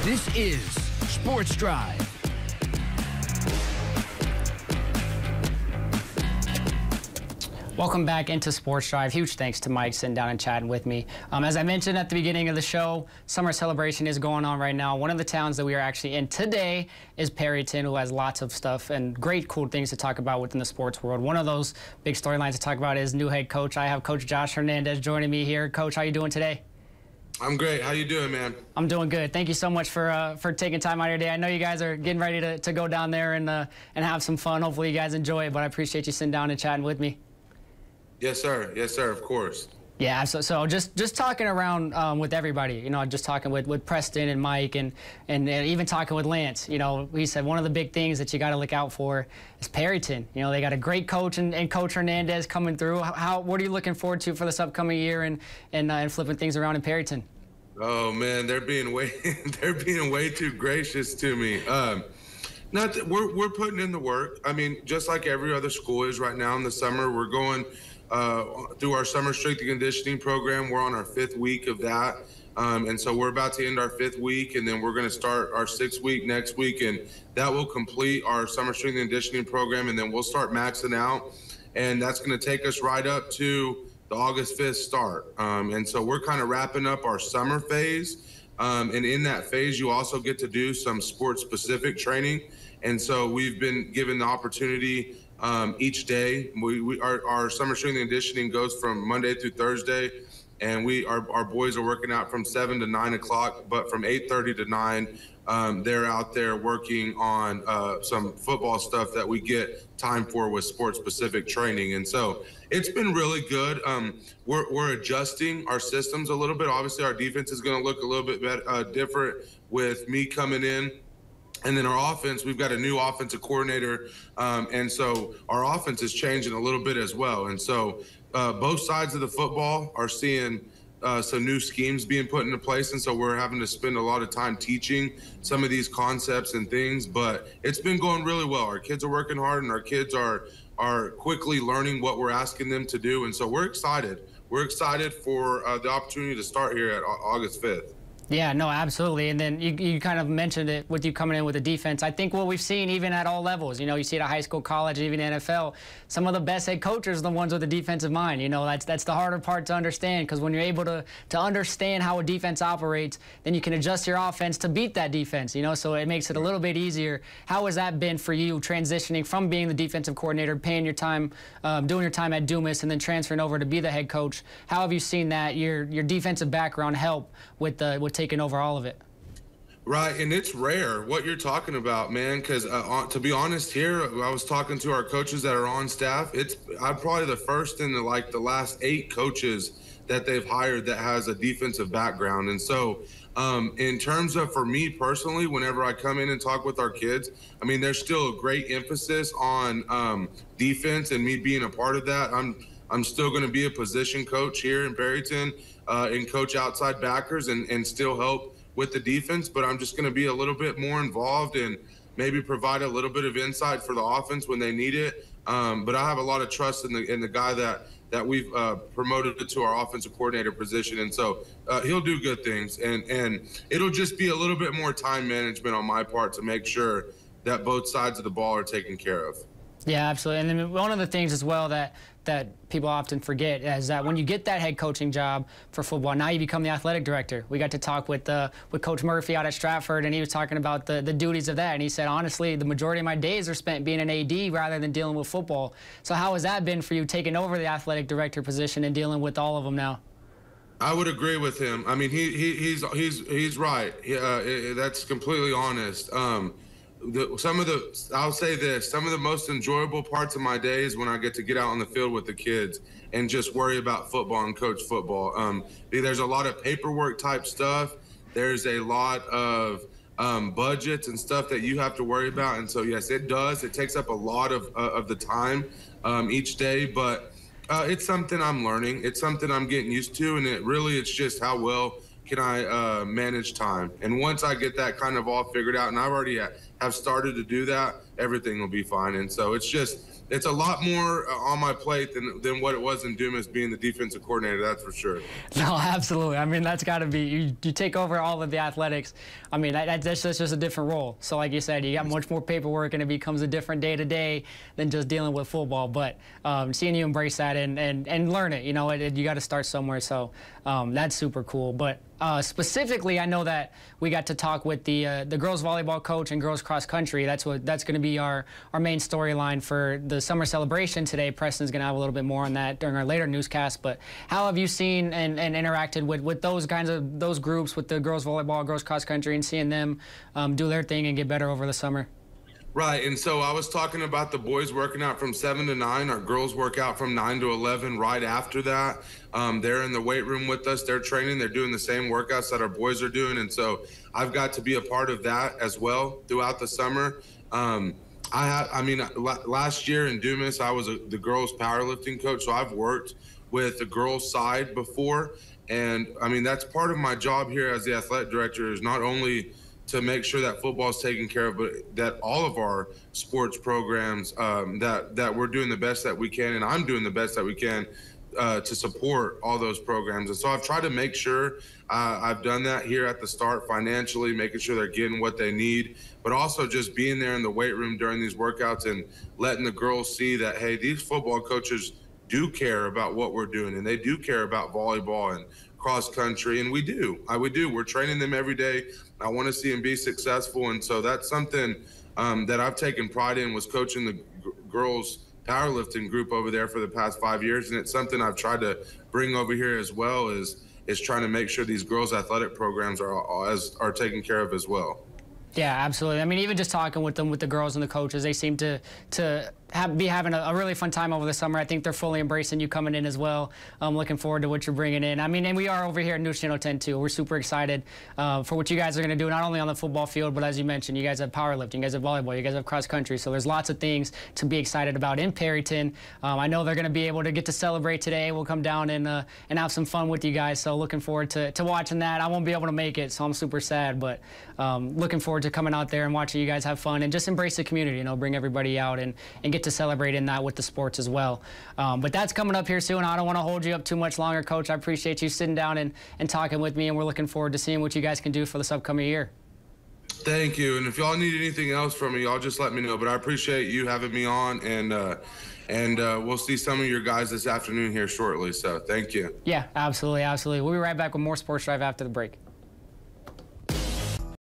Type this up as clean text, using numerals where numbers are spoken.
This is Sports Drive. Welcome back into Sports Drive. Huge thanks to Mike sitting down and chatting with me. As I mentioned at the beginning of the show, summer celebration is going on right now. One of the towns that we are actually in today is Perryton, who has lots of stuff and great cool things to talk about within the sports world. One of those big storylines to talk about is new head coach. I have Coach Josh Hernandez joining me here. Coach, how you doing today? I'm great. How you doing, man? I'm doing good. Thank you so much for taking time out of your day. I know you guys are getting ready to go down there and have some fun. Hopefully you guys enjoy it, but I appreciate you sitting down and chatting with me. Yes, sir. Yes, sir. Of course. Yeah, so just talking around with everybody, you know, just talking with Preston and Mike and even talking with Lance, you know, he said one of the big things that you got to look out for is Perryton. You know, they got a great coach and Coach Hernandez coming through. What are you looking forward to for this upcoming year and flipping things around in Perryton? Oh man, they're being way too gracious to me. We're putting in the work. I mean, just like every other school is right now in the summer, we're going through our summer strength and conditioning program. We're on our 5th week of that. And so we're about to end our 5th week, and then we're going to start our 6th week next week, and that will complete our summer strength and conditioning program, and then we'll start maxing out, and that's going to take us right up to the August 5th start. And so we're kind of wrapping up our summer phase, and in that phase, you also get to do some sports-specific training, and so we've been given the opportunity each day. Our summer strength and conditioning goes from Monday through Thursday, and our boys are working out from 7 to 9 o'clock, but from 8:30 to 9, they're out there working on some football stuff that we get time for with sports-specific training. And so it's been really good. We're adjusting our systems a little bit. Obviously, our defense is going to look a little bit different with me coming in. And then our offense, we've got a new offensive coordinator, and so our offense is changing a little bit as well. And so both sides of the football are seeing some new schemes being put into place, and so we're having to spend a lot of time teaching some of these concepts and things, but it's been going really well. Our kids are working hard, and our kids are quickly learning what we're asking them to do, and so we're excited. We're excited for the opportunity to start here at August 5th. Yeah, no, absolutely. And then you kind of mentioned it with you coming in with the defense. I think what we've seen even at all levels, you know, you see it at high school, college, even NFL, some of the best head coaches are the ones with the defensive mind. You know, that's the harder part to understand, because when you're able to understand how a defense operates, then you can adjust your offense to beat that defense, you know, so it makes it a little bit easier. How has that been for you, transitioning from being the defensive coordinator, paying your time, doing your time at Dumas, and then transferring over to be the head coach? How have you seen that, your defensive background help with taking over all of it? Right, and it's rare what you're talking about, man, because to be honest here, I was talking to our coaches that are on staff. I'm probably the first in the last 8 coaches that they've hired that has a defensive background. And so in terms of, for me personally, whenever I come in and talk with our kids, I mean, there's still a great emphasis on defense, and me being a part of that. I'm still going to be a position coach here in Perryton and coach outside backers and still help with the defense, but I'm just going to be a little bit more involved and maybe provide a little bit of insight for the offense when they need it. But I have a lot of trust in the guy that we've promoted to our offensive coordinator position, and so he'll do good things, and it'll just be a little bit more time management on my part to make sure that both sides of the ball are taken care of. Yeah, absolutely. And then one of the things as well that people often forget is that when you get that head coaching job for football, now you become the athletic director. We got to talk with Coach Murphy out at Stratford, and he was talking about the duties of that. And he said, honestly, the majority of my days are spent being an AD rather than dealing with football. So how has that been for you, taking over the athletic director position and dealing with all of them now? I would agree with him. I mean, he's right. That's completely honest. I'll say this, some of the most enjoyable parts of my day is when I get to get out on the field with the kids and just worry about football and coach football. There's a lot of paperwork type stuff. There's a lot of budgets and stuff that you have to worry about. And so, yes, it does. It takes up a lot of the time each day, but it's something I'm learning. It's something I'm getting used to. And it's just how well can I manage time. And once I get that kind of all figured out, and I've already have started to do that, everything will be fine. And so it's just it's a lot more on my plate than what it was in Dumas being the defensive coordinator. That's for sure. No, absolutely. I mean, that's got to be, you take over all of the athletics. I mean, that's just a different role. So like you said, you got much more paperwork and it becomes a different day-to-day than just dealing with football. But seeing you embrace that and learn it, you know, you got to start somewhere. So that's super cool. But specifically, I know that we got to talk with the girls volleyball coach and girls cross country. That's going to be our main storyline for the summer celebration today. Preston's going to have a little bit more on that during our later newscast. But how have you seen and interacted with those groups, with the girls volleyball, girls cross country, and seeing them do their thing and get better over the summer? Right, and so I was talking about the boys working out from 7 to 9. Our girls work out from 9 to 11 right after that. They're in the weight room with us. They're training. They're doing the same workouts that our boys are doing. And so I've got to be a part of that as well throughout the summer. Last year in Dumas, I was the girls powerlifting coach. So I've worked with the girls side before. And I mean, that's part of my job here as the athletic director, is not only to make sure that football is taken care of, but that all of our sports programs, that we're doing the best that we can, and I'm doing the best that we can to support all those programs. And so I've tried to make sure I've done that here at the start financially, making sure they're getting what they need, but also just being there in the weight room during these workouts and letting the girls see that, hey, these football coaches do care about what we're doing, and they do care about volleyball and cross country, and we do. We're training them every day. I want to see them be successful, and so that's something that I've taken pride in, was coaching the girls powerlifting group over there for the past 5 years, and it's something I've tried to bring over here as well, is trying to make sure these girls athletic programs are taken care of as well. Yeah, absolutely. I mean, even just talking with them, with the girls and the coaches, they seem to be having a really fun time over the summer. I think they're fully embracing you coming in as well. I'm looking forward to what you're bringing in. I mean, and we are over here at News Channel 10 too. We're super excited for what you guys are going to do, not only on the football field, but as you mentioned, you guys have powerlifting, you guys have volleyball, you guys have cross country. So there's lots of things to be excited about in Perryton. I know they're going to be able to get to celebrate today. We'll come down and have some fun with you guys. So looking forward to watching that. I won't be able to make it, so I'm super sad, but looking forward to coming out there and watching you guys have fun and just embrace the community, you know, bring everybody out and get to celebrate in that with the sports as well. But that's coming up here soon. I don't want to hold you up too much longer, Coach. I appreciate you sitting down and talking with me, and we're looking forward to seeing what you guys can do for this upcoming year. Thank you. And if y'all need anything else from me, y'all just let me know. But I appreciate you having me on, and we'll see some of your guys this afternoon here shortly. So thank you. Yeah, absolutely, absolutely. We'll be right back with more Sports Drive after the break.